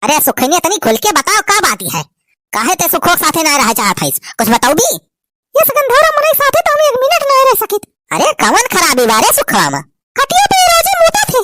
अरे सुखनी तनी खुल के बताओ का बात है। काहे ते सुखो साथे ना रह चाहत हइस, कुछ बताऊ भी। ये सकंधरा मने साथे तो हम 1 मिनट ना रह सकित। अरे कवन खराबी बारे सुखवा में? खटिया पे रोजे मुता थे।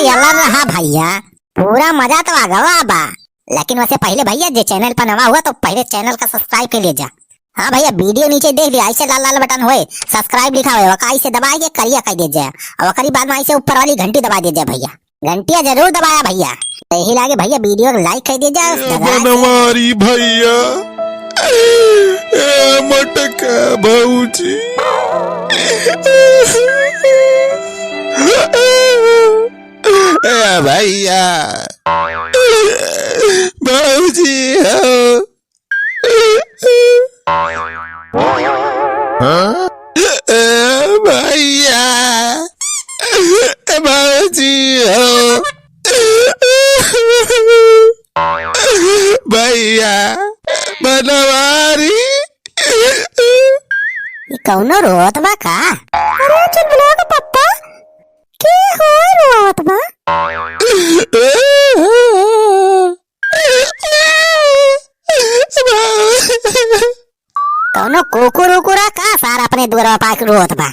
यल्ला रहा भैया, पूरा मजा तो आगवा बा। लेकिन वैसे पहले भैया जे चैनल पर नवा हुआ तो पहले चैनल का सब्सक्राइब कर लीजिए। हाँ भैया, वीडियो नीचे देख लिया, ऐसे लाल लाल बटन होए सब्सक्राइब लिखा हुआ वकाई से दबाइए, करिया कह दीजिए। और वकरी बाद में ऐसे ऊपर वाली घंटी दबा दीजिए भैया, घंटिया जरूर दबाया भैया। यही लागे भैया वीडियो को लाइक कर दीजिए। बनवारी भैया मटका भौजी भैया भौजी हो भैया भौजी हो भैया बनवारी। ये कौनो रोत बा का? अरे चल बुला के पप्पा के हो रोत बा। कौनो कुकुर उकुरा का सारा अपने द्वारा पाक रोत बा।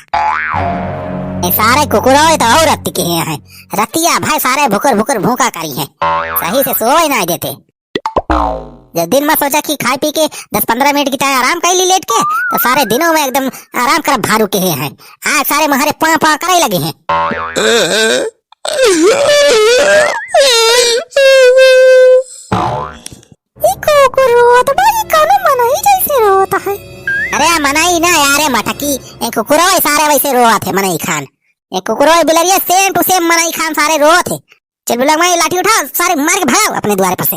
ये सारे कुकुर हो तो और रत्ती के हैं, रतिया भाई सारे भुकर भुकर भूखा करी है, सही से सोए ना देते। जब दिन में सोचा कि खाई पी के 10-15 मिनट की टाइम आराम कर ली लेट के, तो सारे दिनों में एकदम आराम कर भारू के हैं। आज सारे महारे पा पा करे लगे हैं। ये कुकुर रोत बा, ये कौनो मनाई जैसे रोता है। अरे मनाई ना यारे मटकी, ये कुकुरो सारे वैसे रोत है मनाई खान। ये कुकुरो बिलरिया सेम टू सेम मनाई खान सारे रोत है। चल बुला मैं लाठी उठा सारे मार के भागो अपने द्वार पर से।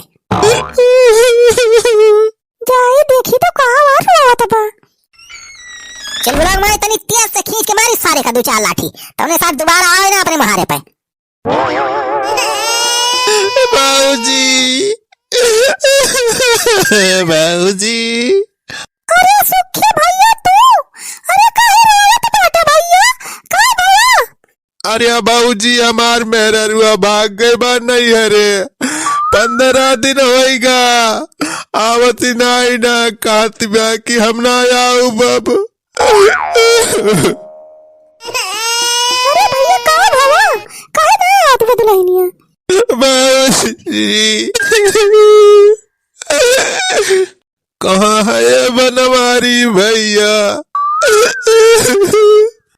जाए देखी तो कहां वार रोत बा। चल बुला मैं तनी तेज से खींच के मारी सारे का 2-4 लाठी, तो उन्हें साथ दोबारा आए ना अपने महारे पे। बाबूजी बाबूजी। अरे सुखे भैया तू, अरे काहे रोत बाटे भैया, काहे भैया? अरे बाबूजी हमार मेहरुआ भाग गए बा नहीं हरे, 15 दिन होएगा आवती नहीं ना कहती बा कि हम ना आऊ बाबू। अरे भैया कहां भावा, काहे नहीं आत बदलाइनिया? बाबूजी कहाँ है ये बनवारी भैया?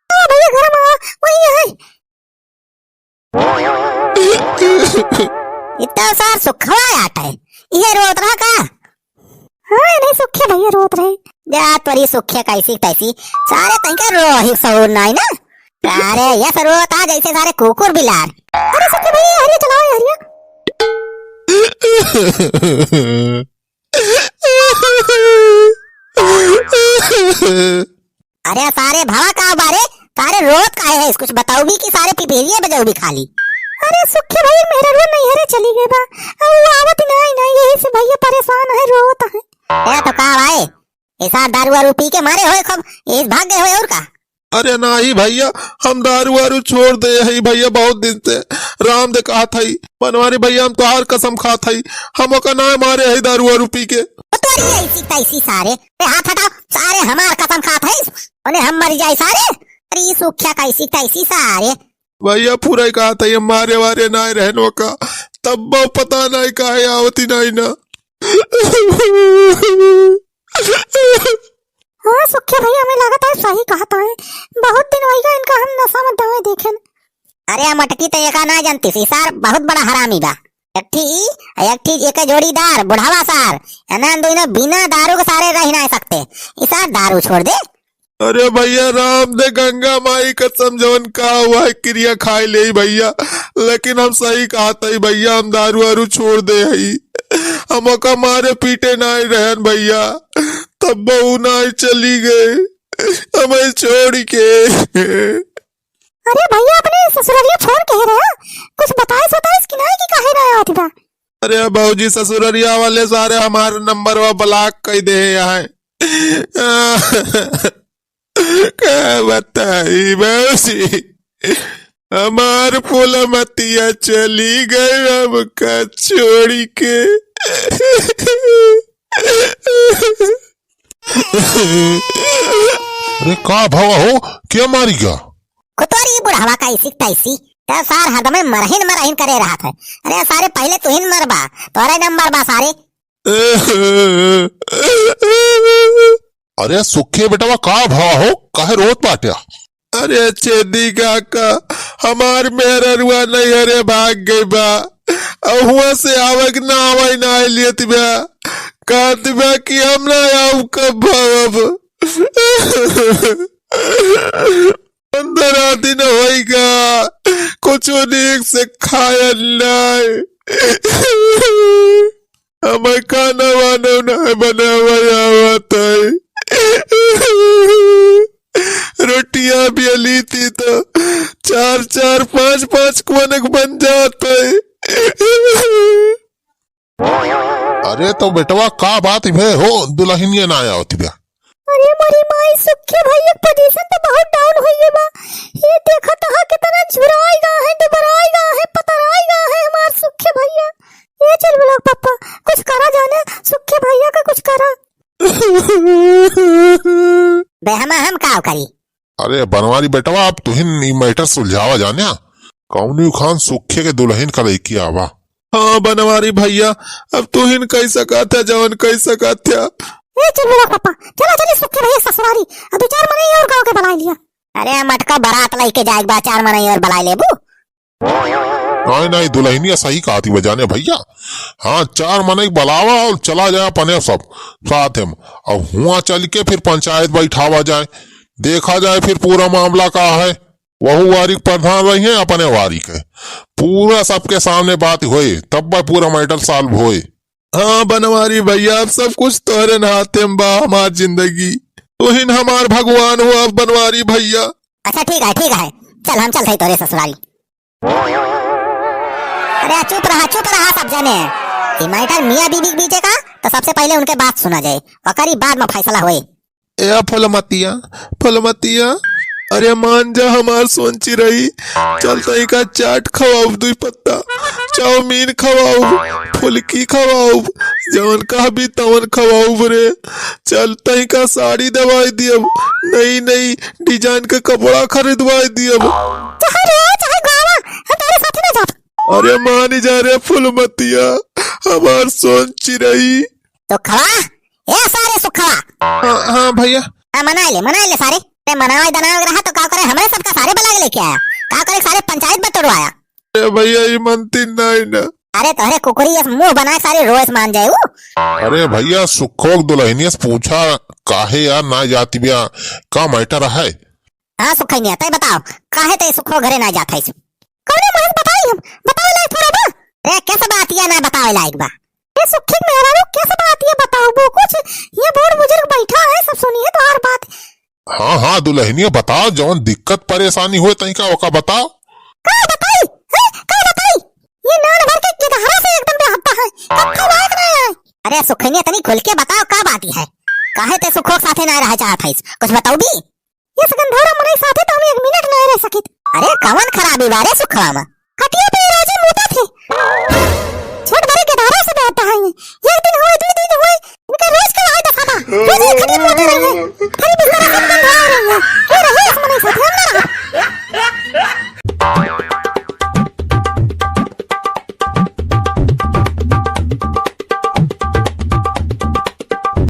भैया घर में वही है। इतना सार सुखवा आटा है, ये रोत रहा का? हाँ नहीं सुखे भैया रोत रहे। जा तोरी सुखे कैसी तैसी सारे तंके रोही सऊर नहीं ना। अरे ये सब रोता जैसे सारे कुकुर बिलार। अरे सुखे भैया हरिया चलाओ हरिया। अरे सारे भावा का बारे सारे रोत का है, कुछ बताओ भी कि सारे पिपेरिया बजाओ भी खाली। अरे सुखे भैया मेरा रो नहीं हरे चली गई बा, अब वो आवत नहीं ना, यही से भैया परेशान है रोता है। ए तो का भाई ऐसा दारू वारू पी के मारे होए खूब इस भाग गए होए और का? अरे नहीं भैया हम दारू वारू छोड़ दे है भैया, बहुत दिन से राम दे कहा था बनवारी भैया हम तोहार कसम खा था हम का ना मारे है दारू वारू पी के। तोरी ऐसी तैसी सारे हाथ हटाओ, सारे हमार कसम खा था उन्हें हम मर जाए सारे। अरे सुख्या कैसी तैसी सारे भैया पूरा ही कहा था मारे वारे ना रहनो का, तब वो पता नहीं काहे आवती नहीं ना। हाँ सुखे भैया हमें लगता है सही कहता है, बहुत दिन होएगा इनका हम नशा में दवा देखें। अरे मटकी तो एक ना जानती सी सार बहुत बड़ा हरामी बा। एक जोड़ीदार बुढ़ावा सार एनन दोनों बिना दारू के सारे रह ना सकते, इसार दारू छोड़ दे। अरे भैया राम दे गंगा माई कसम जवन का हुआ है क्रिया खाए ले भैया, लेकिन हम सही कहा था भैया हम दारू वारू छोड़ दे है, हम का मारे पीटे नहीं रहन भैया, तब बहू नहीं चली गए हमें छोड़ के। अरे भैया अपने ससुरालिया फोन कह रहे हैं, कुछ बताए सताइस कि नहीं कि कहे रहे आती बा? अरे बाबूजी ससुरालिया वाले सारे हमारे नंबर व ब्लॉक कर दे यहाँ। क्या बताई बाबूजी। हमार फुलमतिया चली गई हमका छोड़ी के। अरे का भवा हो, क्या मारी गया? कुतवारी बुढ़ावा का इसी तैसी त्या सार हदम मरहिन मरहिन करे रहा था। अरे सारे पहले तू हिन मरबा तोरे नंबर बा सारे। अरे सुखे बेटवा का भवा हो, काहे रोत बाटिया? अरे चेदी काका हमार मेहररुआ नहीं अरे भाग गई बा। हुआ से आवक ना आवे ना लियत बा कहत बा कि हम ना आऊ कब भव। 15 दिन होइगा कुछ नीक से खाया नहीं। हमें खाना वाना नहीं बनावा आवत है। रोटियां भी अली थी तो 4-4 5-5 कोनक बन जाते। अरे तो बेटवा का बात है हो, दुल्हनिया ना आया होती बा? अरे मोरी माई सुखे भैया पोजीशन तो बहुत डाउन हुई है बा। ये देखा तो कितना झुराएगा है, दुबराएगा है, पतराएगा है हमार सुखे भैया। ये चल बोला पापा कुछ करा जाने, सुखे भैया का कुछ करा। बे हम का करी? अरे बनवारी बेटवा अब तुहिन ई मैटर सुलझावा जाने। कौनी खान सुखे के दुल्हन का लड़की आवा। हाँ बनवारी भैया अब तू हिन कैसा कहता जवन कैसा कहता। ए चल बोला पापा चला चले सुखे भैया ससुरारी। अभी 4 महीने और गांव के बना लिया। अरे मटका बारात लेके जाए बा 4 महीने और बुला लेबू। नहीं नहीं दुल्हनिया सही कहा थी बजाने भैया। हाँ 4 महीने बुलावा और चला जाए अपने सब साथ में। अब हुआ चल के फिर पंचायत बैठावा जाए, देखा जाए फिर पूरा मामला का है। वहू वारिक प्रधान रही है अपने वारिक है, पूरा सबके सामने बात होए तब वह पूरा मैटर सॉल्व होए। हाँ बनवारी भैया अब सब कुछ तोरे हाथे में बा। हमार जिंदगी तू हिन हमार भगवान हुआ बनवारी भैया। अच्छा ठीक है चल हम चलते तोरे ससुराली। अरे चुप रहा सब जने। ये मैटर मियाँ बीबी के बीच का तो सबसे पहले उनके बात सुना जाए, वकरी बाद में फैसला होए। ए फलमतिया अरे मान जा हमार सोची रही। चलता ही का चाट खवाऊ, 2 पत्ता चाउमीन खवाऊ, फुलकी खवाऊ, जवन का भी तवन खवाऊ रे। चलता ही का साड़ी दवाई दियब, नई डिजाइन के कपड़ा खरीदवाई दियब। चाहे गावा हम तेरे साथ ना जात। अरे मान जा रे फुलमतिया हमार सोची रही। तो खवा ए सारे सुखवा। हाँ भैया मना ले सारे। मनावा दनाव रहा तो का करे हमारे सबका सारे बला लेके आया, का करे सारे पंचायत में तोड़वाया। अरे भैया ये मनती नहीं ना। अरे तोहरे कुकुरी मुंह बना सारे रोज मान जाए। अरे भैया सुखोक दुल्हनिया से पूछा काहे यार ना जाती बिया, का मैटर है? हाँ सुखैनिया तय बताओ काहे ते सुखो घरे ना जात है? कौन महल बताई हम बतावे लायक थोड़ा बा। रे कैसे बात या ना बतावे लायक बा? ये सुखे मेरा लोग कैसे बात ये बताओ वो कुछ। ये बूढ़ बुजुर्ग बैठा है सब सुनिए तो हर बात। हाँ दुल्हनिया बताओ जौन दिक्कत परेशानी हो तही का ओका बताओ। का बताई ये नान भर के गिदहरा से एकदम बेहत्ता है, कत्था लायक नहीं है। अरे सुखैनिया तनी खुल के बताओ का बात है? काहे ते सुखो साथे ना रह चाहत है? कुछ बताओ भी। ये गंधौरा मने साथे तो हम 1 मिनट नहीं रह सकित। अरे कवन खराबी बारे सुखवा में? खटिया पे रोजी मुता थे